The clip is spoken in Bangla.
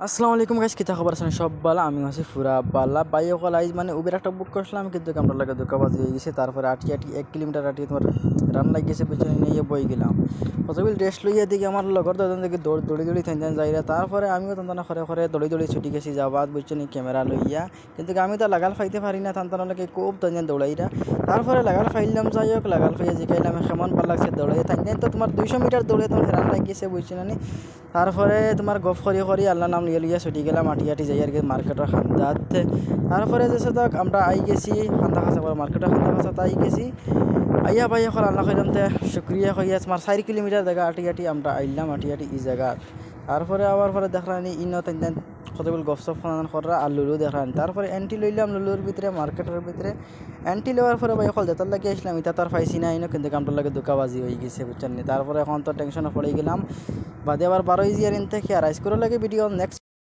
আসসালামু আলাইকুম গাইস, কিতা খবর আছেন সব বালা? আমি আছি পুরা বালা। বাই অকল আইজ মানে উবের একটা বুক করছিলাম, কিন্তু আমরা লাগে ধোকাবাজি হয়ে গেছে। তারপরে আটি আটি 1 কিলোমিটার আটি তোমার রান লাগিয়েছে, পিছনে নিয়ে বই গেলাম। কতবিল রেস্ট লইয়া দিকে আমার লগর দাদন দিকে দৌড়ি দৌড়ি থাইন যাইরা। তারপরে আমিও তন্তনা করে করে দৌড়ি দৌড়ি ছুটি গেছি যাবাদ বুঝছো নি ক্যামেরা লইয়া। কিন্তু আমি তো লাগাল ফাইতে পারি না, তান্তনাকে খুব তঞ্জান দৌড়াইরা। তারপরে লাগাল ফাইলাম, যাই হোক লাগাল ফাইয়া জিকাইলাম কেমন ভাল লাগছে দৌড়াই থাইন। তো তোমার 200 মিটার দৌড়ে তোমার রান লাগিয়েছে বুঝছো না। তারপরে তোমার গফ করি করি আল্লাহ নাম লিয়ে লিয়ে ছুটি গেলাম আটি আটি যাই আর কি মার্কেটের খান্দাত। তারপরে যেসে তক আমরা আই গেছি খান্দা খাসা করে মার্কেটের খান্দা খাসা আই গেছি। আইয়া পাইয়া করে আল্লাহ কইলাম তে শুক্রিয়া কইয়া তোমার 4 কিলোমিটার জায়গা আটি আটি আমরা আইলাম আটি আটি ই জায়গা। তারপরে আবার পরে দেখলানি ইনো তেন কতগুলো গপসপ খান করা আর লুলু দেখলাম। তারপরে এন্ট্রি লইলাম লুলুর ভিতরে মার্কেটের ভিতরে। এন্ট্রি লওয়ার পরে ভাই অকল যেতার লাগে আসলাম, ইতা তার পাইছি না ইনো, কিন্তু কামটার লাগে ধোকাবাজি হয়ে গেছে বুঝছেন নি। তারপরে এখন তো টেনশনে পড়ে গেলাম, বাদে আবার 12 ইজিয়ার ইন থেকে আর আইস করে লাগে ভিডিও নেক্সট